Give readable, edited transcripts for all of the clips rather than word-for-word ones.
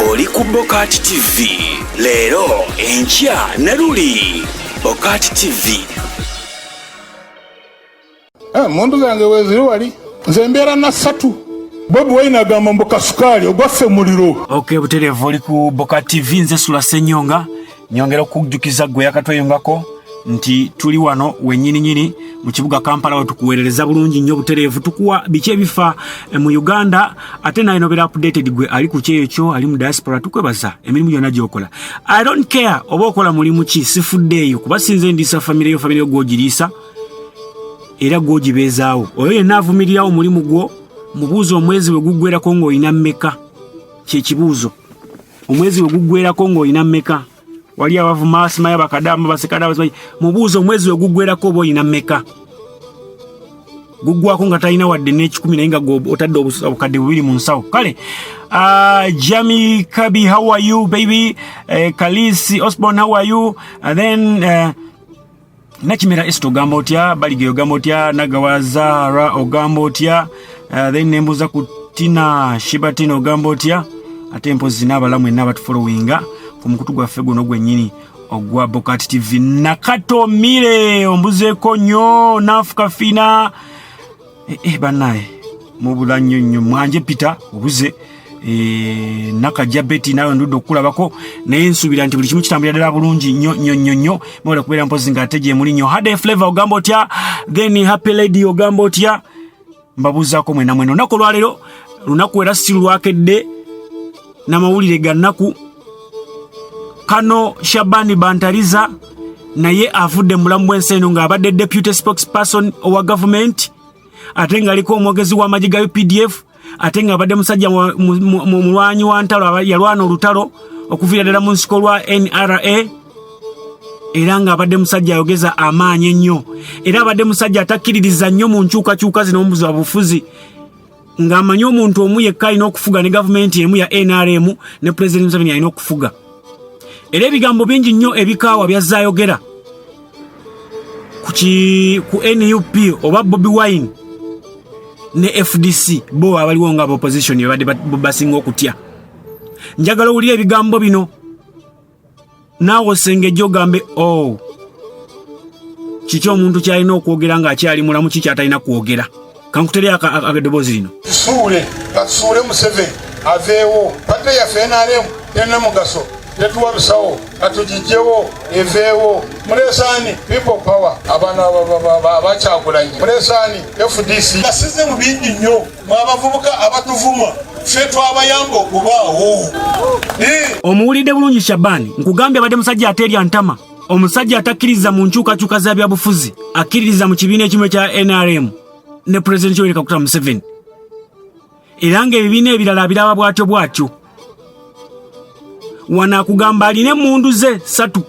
oli ku Bokati TV. Leero enkya ne luli Bokati TV. Muntu zange weziri wali nze mbeera na 3 Bobi Wine agamba mbuka sukali ogwaffe muliro. Okay, buterevu oli ku Bokati TV, nze Sula Senyonga nyongera okujjukiza gwe yakatweyongako nti tuli wano wennyini mu kibuga Kampala we tukuweerereza bulungi nnyo buterevu, tukuwa biki ebifa mu Uganda ate naye nobera updated gwe ali ku kyeyo kyo, ali mu diaspora, tukwebaza emirimu gyonna gy'okola. I don't care oba okola mulimu ki, sifuddeeyo kuba sinze ndiisa famire yo gw'ogiriisa era gw'ogibeezaawo. Oyo yenna avumirirawo omulimu gwo mubuuzo omwezi we guggweerako ng'olina mmeka. Kyekibuuzo, omwezi we guggweerako ng'olina mmeka? Wali abavuma asimaya bakadama basekadama mubuuzo omwezi we guggweerako oba olina mmeka? Guggwako nga talina wadde n'ekikumi naye nga otadde obukadde 2 mu nsawo. Kale Jamie Kabi, how are you baby? Kalisi Osborne, how are you? Then Nakimera Esto ogamba otya? Balige ogamba otya? Nagawazara ogamba otya? Then nembuza ku Tina Shibatino ogamba otya? Ate mpozi n'abalamu enna abatufollowinga ku mukutu gwaffe guno gwennyini ogwa Bokati TV. Nakatomire ombuzeeko nnyo nafuka fina bannaye mubula nnyo mwanje Peter obuze nakajja Betty nawe ndudde okulabako naye nsuubira nti buli kimu kitambulira ddala bulungi nnyo mwera kubeera mpozi nga ate gye muli nnyo. Hade Flavor ogamba otya? Then Happy Lady ogamba otya? Mbabuuzaako mwena olunaku olwaleero lunaku era si lwakedde n'amawulire ga nnaku. Kano Shabani Bantariza naye avudde mulamu bw'ensi eno ng'abadde deputy spokesperson owa government, ate ng'aliko omwogezi w'amagye ga UPDF, ate ng'abadde musajja mulwanyi wa ntalo yalwana olutalo okuviira ddala mu nsiko lwa NRA, era ng'abadde musajja ayogeza amaanyi ennyo, era abadde musajja atakkiririza nnyo mu nkyukakyuka zino omubuzi wa bufuzi, ng'amanyi omuntu omu yekka alina okufuga ne gavumenti emu ya NRM ne President Museveni alina okufuga. Era ebigambo bingi nnyo ebikaawa byazaayogera ku NUP oba Bobi Wine ne FDC bo abaliwo nga opposition yabadde basinga okutya. Njagala owulira ebigambo bino naawe osengejja ogambe kiki omuntu kyalina okwogera ng'akyali mulamu, kiki atalina kwogera. Kankutere akadoboozi lino. Kasuule Museveni aveewo pate yaffe NRM tena mugaso tetuwa bisawo atugijjewo eveewo. Mulesaani people power abaana abakyagulanyi Mulesaani FDC asize mu bingi nnyo mwabavubuka abatuvuma ffe twabayamba okubaawo. Omuwulidde bulungi Shabani, nkugambye abadde musajja ateerya ntama, omusajja atakkiriza mu nkyukakyuka za byabufuzi, akkiririza mu kibiina ekimu kya NRM ne President Yoweri Kaguta Museveni, era ng'ebibiina ebirala biraba bwatyo. Wana kugamba alina emmundu ze 3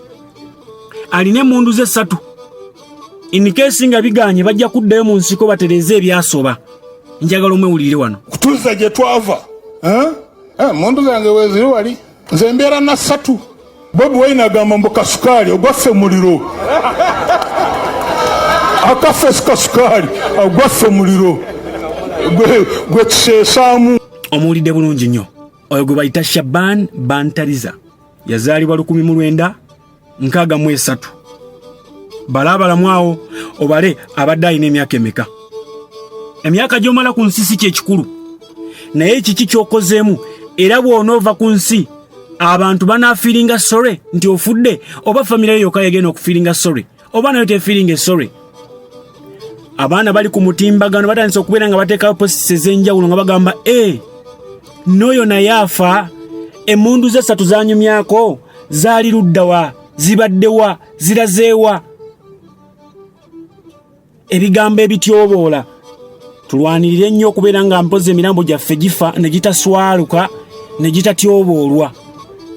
in case nga biganye bajja kuddayo mu nsiko batereze ebyasoba. Njagala omwewulire wano kutuuza gye twava. Mundu zange weziri wali nze mbeera na 3 Bobi Wine agamba mbuka sukali ogwaffe muliro. Akaffe sukali ogwaffe muliro gwe kiseesaamu. Omuwulidde bulungi nnyo. Oyo gwe bayita Shaban Bantariza yazaalibwa 1963. Balabalamu awo obale abadde alina emyaka emeka. Emyaka gy'omala ku nsi si kyekikulu, naye kiki ky'okozeemu era bw'onoova ku nsi abantu banaafiiringa sorry nti ofudde, oba famire yokka yegenda okufiiringa sorry oba nayo tefiiringa sorry. Abaana bali ku mutimbagano batandise okubeera nga bateekawo posisi ez'enjawulo nga bagamba n'oyo naye afa. Emmundu ze 3 zanyumyako zaali luddawa, zibaddewa, zirazeewa? Ebigambo ebityoboola tulwanirire nnyo okubeera nga mpozi emirambo gyaffe gifa ne gitaswaluka ne gitatyoboolwa.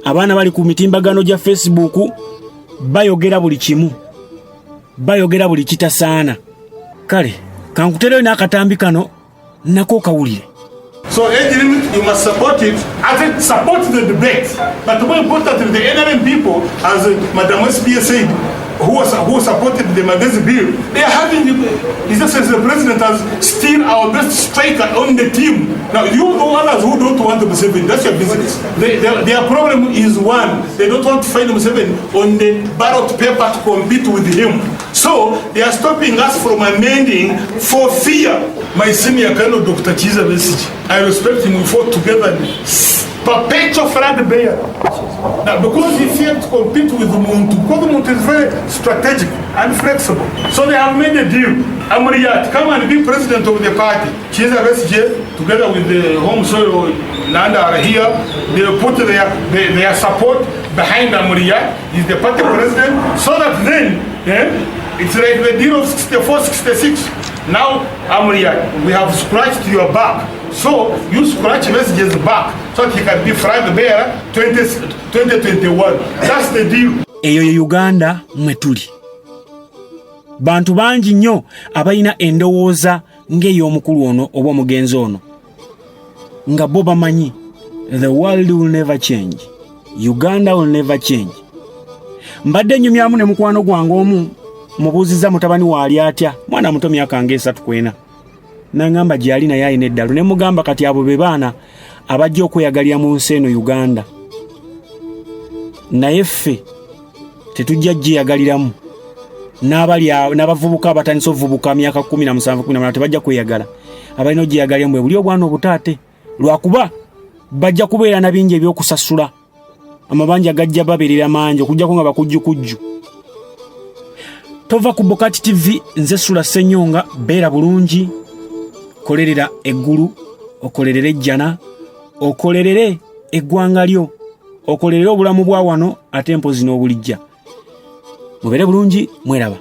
Abaana bali ku mitimbagano gya Facebook bayogera buli kimu, bayogera buli kitasaana. Kale kankutereyo n'akatambi kano nako kawulire. So you must support it. I said support the debate. But the more important is the NRM people, as Madam SPA said, who supported them against the bill, they are having His Excellency the President as still our best striker on the team. Now you others who don't want Museveni, that's your business. Their problem is one, they don't want to find Museveni on the ballot paper to compete with him. So they are stopping us from amending for fear. My senior colonel, Dr. Chiza Besiji, I respect him, we fought together. Perpetual flag bearer. Now, because he failed to compete with Muntu, because Muntu is very strategic and flexible. So they have made a deal. Amriyat, come and be president of the party. Chiza Besiji, together with the Home Soil Nanda are here. They put their support behind Amriyat. He's the party president. So that then, it's like the deal of 64-66. Now, Amriyat, we have scratched your back. So you scratch Message's back so that he can be flag bearer 2021. That's the deal. Eyo Uganda mwetuli. Bantu bangi nnyo abalina endowooza ng'ey'omukulu ono oba omugenzi ono. Nga bo bamanyi, the world will never change. Uganda will never change. Mbadde nnyumyamu ne mukwano gwange omu mubuuziza mutabani waali atya, mwana muto myaka nga 3 kwena. Nangamba gyali naye alina eddalu, ne mugamba kati abo be baana abajja okweyagalira mu nsi eno Uganda. Naye ffe tetujja gyeyagaliramu. N'abavubuka abatandise ovubuka myaka 17-18 tebajja kweyagala. Abalina ogyeyagaliramu bwe buli obwana obutaate. Lwakuba bajja kubeera na bingi ebyokusasula. Amabanja gajja babeerera mangi okujjako nga bakujjukujju. Tova ku Bokati TV, nze Sula Ssenyonga, beera bulungi. Kolerera eggulu, okolerere ejjana, okolerere eggwanga lyo, okolerere obulamu bwa wano ate mpozi n'obulijja. Mubeere bulungi, mweraba.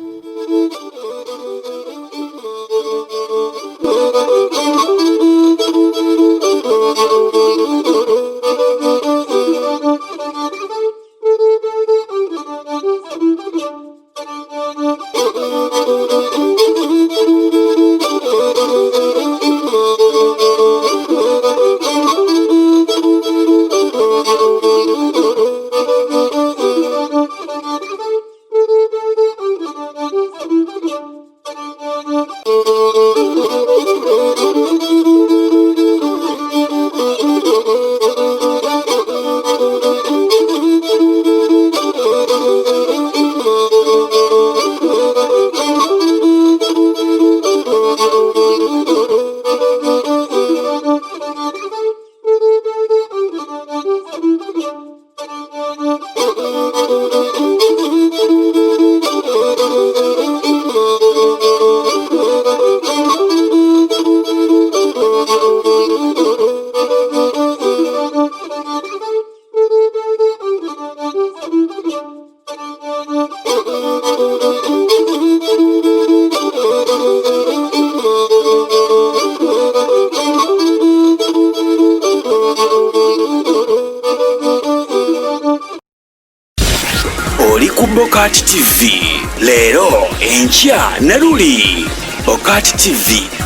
Oli ku Bokati TV, leero enkya na luli. Bokati TV.